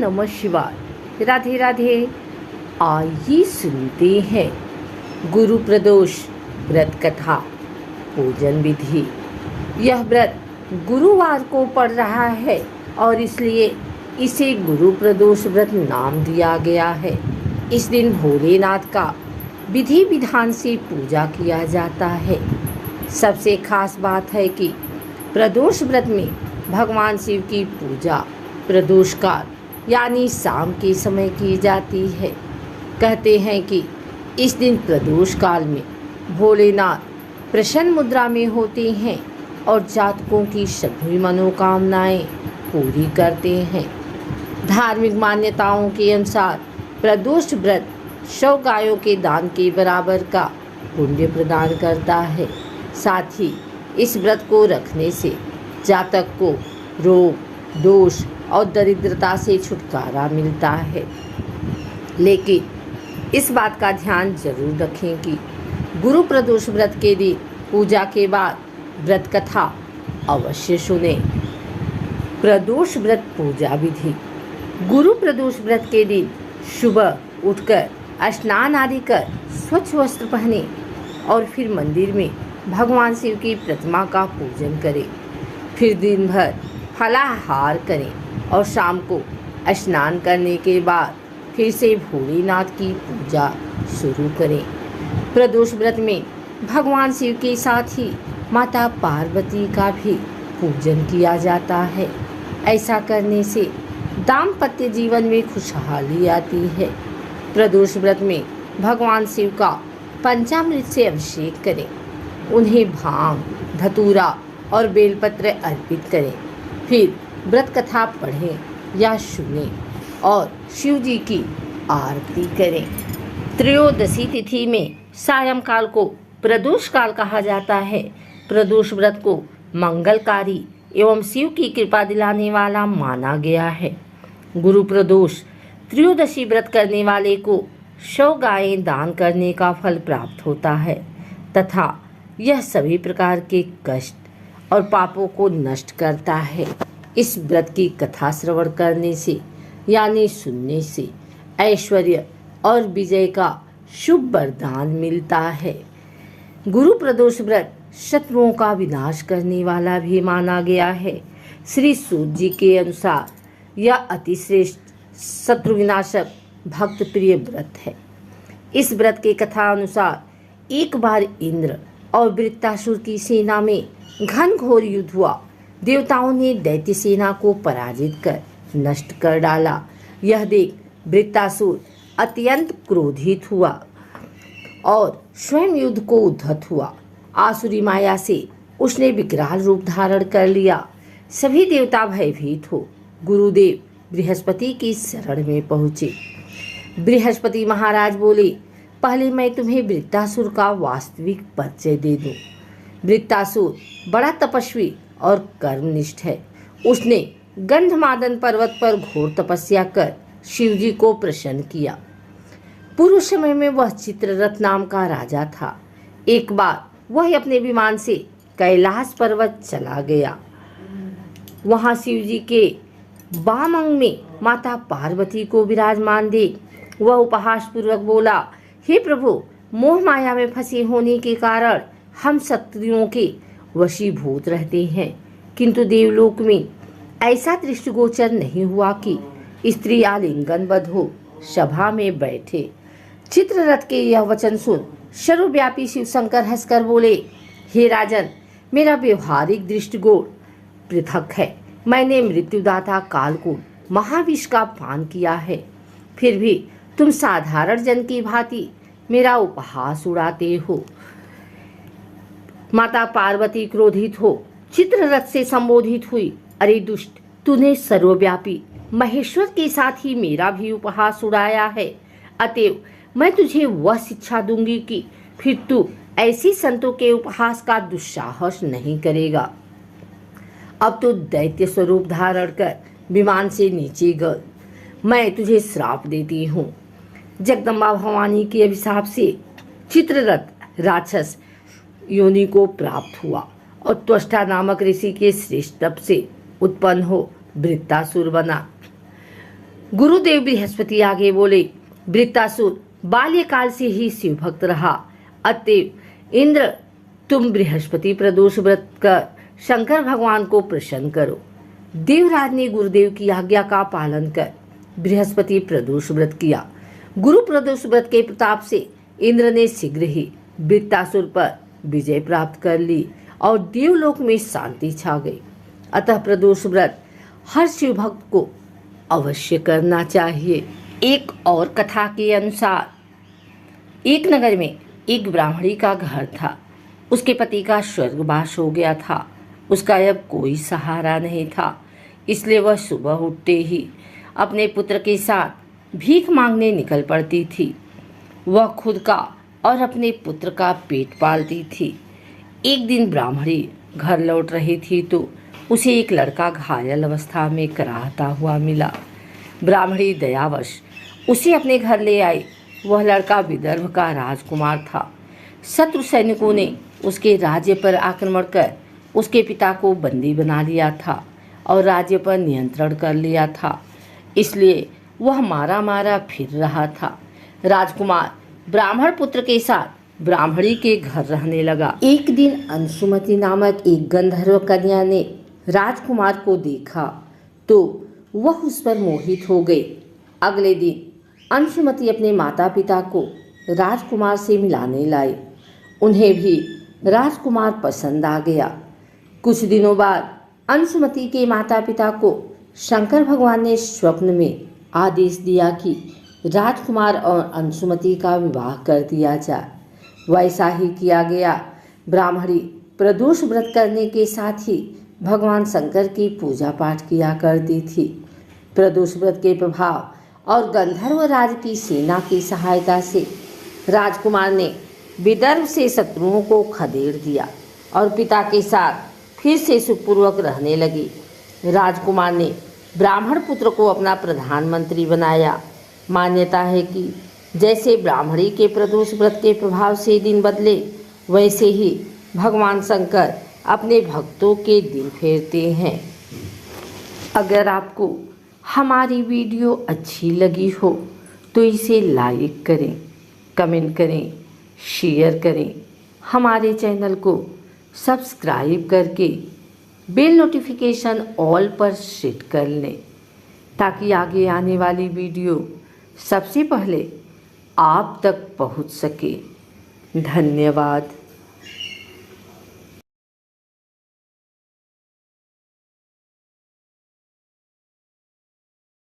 नमः शिवाय। राधे राधे। आइए सुनते हैं गुरु प्रदोष व्रत कथा पूजन विधि। यह व्रत गुरुवार को पड़ रहा है और इसलिए इसे गुरु प्रदोष व्रत नाम दिया गया है। इस दिन भोलेनाथ का विधि विधान से पूजा किया जाता है। सबसे खास बात है कि प्रदोष व्रत में भगवान शिव की पूजा प्रदोष काल यानी शाम के समय की जाती है। कहते हैं कि इस दिन प्रदोष काल में भोलेनाथ प्रसन्न मुद्रा में होते हैं और जातकों की सभी मनोकामनाएं पूरी करते हैं। धार्मिक मान्यताओं के अनुसार प्रदोष व्रत 100 गायों के दान के बराबर का पुण्य प्रदान करता है। साथ ही इस व्रत को रखने से जातक को रोग, दोष और दरिद्रता से छुटकारा मिलता है। लेकिन इस बात का ध्यान जरूर रखें कि गुरु प्रदोष व्रत के दिन पूजा के बाद व्रत कथा अवश्य सुनें। प्रदोष व्रत पूजा विधि। गुरु प्रदोष व्रत के दिन सुबह उठकर स्नान आदि कर स्वच्छ वस्त्र पहने और फिर मंदिर में भगवान शिव की प्रतिमा का पूजन करें। फिर दिन भर फलाहार करें और शाम को स्नान करने के बाद फिर से भोलेनाथ की पूजा शुरू करें। प्रदोष व्रत में भगवान शिव के साथ ही माता पार्वती का भी पूजन किया जाता है। ऐसा करने से दाम्पत्य जीवन में खुशहाली आती है। प्रदोष व्रत में भगवान शिव का पंचामृत से अभिषेक करें। उन्हें भांग, धतूरा और बेलपत्र अर्पित करें। फिर व्रत कथा पढ़ें या सुनें और शिव जी की आरती करें। त्रयोदशी तिथि में सायंकाल को प्रदोष काल कहा जाता है। प्रदोष व्रत को मंगलकारी एवं शिव की कृपा दिलाने वाला माना गया है। गुरु प्रदोष त्रयोदशी व्रत करने वाले को 100 गायें दान करने का फल प्राप्त होता है तथा यह सभी प्रकार के कष्ट और पापों को नष्ट करता है। इस व्रत की कथा श्रवण करने से यानी सुनने से ऐश्वर्य और विजय का शुभ वरदान मिलता है। गुरु प्रदोष व्रत शत्रुओं का विनाश करने वाला भी माना गया है। श्री सूत जी के अनुसार यह अतिश्रेष्ठ शत्रु विनाशक भक्त प्रिय व्रत है। इस व्रत के कथा अनुसार एक बार इंद्र और वृत्तासुर की सेना में घनघोर युद्ध हुआ। देवताओं ने दैत्य सेना को पराजित कर नष्ट कर डाला। यह देख वृत्तासुर अत्यंत क्रोधित हुआ और स्वयं युद्ध को उद्धत हुआ। आसुरी माया से उसने विकराल रूप धारण कर लिया। सभी देवता भयभीत हो गुरुदेव बृहस्पति की शरण में पहुँचे। बृहस्पति महाराज बोले, पहले मैं तुम्हें वृत्तासुर का वास्तविक परिचय दे दूं। वृत्तासुर बड़ा तपस्वी और कर्मनिष्ठ है। उसने गंधमादन पर्वत पर घोर तपस्या कर शिव जी को प्रसन्न किया। पूर्व समय में वह चित्ररथ नाम का राजा था। एक बार वह अपने विमान से कैलाश पर्वत चला गया। वहां शिव जी के वाम अंग में माता पार्वती को विराजमान देख वह उपहास पूर्वक बोला, हे प्रभु, मोह माया में फंसे होने के कारण हम शत्रुओं के वशीभूत रहते हैं, किंतु देवलोक में ऐसा दृष्टिगोचर नहीं हुआ कि स्त्री आलिंगनबद्ध हो सभा में बैठे। चित्ररथ के यह वचन सुन सर्वव्यापी शिव शंकर हंसकर बोले, हे राजन, मेरा व्यवहारिक दृष्टिकोण पृथक है। मैंने मृत्युदाता कालकूट महाविष का पान किया है, फिर भी तुम साधारण जन की भांति मेरा उपहास उड़ाते हो। माता पार्वती क्रोधित हो चित्ररथ से संबोधित हुई, अरे दुष्ट, तूने सर्वव्यापी महेश्वर के साथ ही मेरा भी उपहास उड़ाया है। अतएव मैं तुझे वह शिक्षा दूंगी कि फिर तू ऐसी संतों के उपहास का दुस्साहस नहीं करेगा। अब तो दैत्य स्वरूप धारण कर विमान से नीचे गिर। मैं तुझे श्राप देती हूँ। जगदम्बा भवानी के अभिशाप से चित्ररथ राक्षस योनि को प्राप्त हुआ और त्वष्टा नामक ऋषि के श्रेष्ठ तप से उत्पन्न हो वृत्तासुर बना। गुरुदेव बृहस्पति आगे बोले, वृत्तासुर बाल्यकाल से ही शिव भक्त रहा, अतएव इंद्र तुम बृहस्पति प्रदोष व्रत कर शंकर भगवान को प्रसन्न करो। देवराज ने गुरुदेव की आज्ञा का पालन कर बृहस्पति प्रदोष व्रत किया। गुरु प्रदोष व्रत के प्रताप से इंद्र ने शीघ्र ही वृत्तासुर पर विजय प्राप्त कर ली और देवलोक में शांति छा गई। अतः प्रदोष व्रत हर शिव भक्त को अवश्य करना चाहिए। एक और कथा के अनुसार एक नगर में एक ब्राह्मणी का घर था। उसके पति का स्वर्गवास हो गया था। उसका अब कोई सहारा नहीं था, इसलिए वह सुबह उठते ही अपने पुत्र के साथ भीख मांगने निकल पड़ती थी। वह खुद का और अपने पुत्र का पेट पालती थी। एक दिन ब्राह्मणी घर लौट रही थी तो उसे एक लड़का घायल अवस्था में कराहता हुआ मिला। ब्राह्मणी दयावश उसे अपने घर ले आई। वह लड़का विदर्भ का राजकुमार था। शत्रु सैनिकों ने उसके राज्य पर आक्रमण कर उसके पिता को बंदी बना लिया था और राज्य पर नियंत्रण कर लिया था, इसलिए वह मारा मारा फिर रहा था। राजकुमार ब्राह्मण पुत्र के साथ ब्राह्मणी के घर रहने लगा। एक दिन अंशुमति नामक एक गंधर्व कन्या ने राजकुमार को देखा तो वह उस पर मोहित हो गई। अगले दिन अंशुमति अपने माता पिता को राजकुमार से मिलाने लाई। उन्हें भी राजकुमार पसंद आ गया। कुछ दिनों बाद अंशुमति के माता पिता को शंकर भगवान ने स्वप्न में आदेश दिया कि राजकुमार और अंशुमति का विवाह कर दिया जाए। वैसा ही किया गया। ब्राह्मणी प्रदोष व्रत करने के साथ ही भगवान शंकर की पूजा पाठ किया करती थी। प्रदोष व्रत के प्रभाव और गंधर्व राज की सेना की सहायता से राजकुमार ने विदर्भ से शत्रुओं को खदेड़ दिया और पिता के साथ फिर से सुखपूर्वक रहने लगी। राजकुमार ने ब्राह्मण पुत्र को अपना प्रधानमंत्री बनाया। मान्यता है कि जैसे ब्राह्मणी के प्रदोष व्रत के प्रभाव से दिन बदले, वैसे ही भगवान शंकर अपने भक्तों के दिन फेरते हैं। अगर आपको हमारी वीडियो अच्छी लगी हो तो इसे लाइक करें, कमेंट करें, शेयर करें। हमारे चैनल को सब्सक्राइब करके बेल नोटिफिकेशन ऑल पर सेट कर लें ताकि आगे आने वाली वीडियो सबसे पहले आप तक पहुंच सके। धन्यवाद।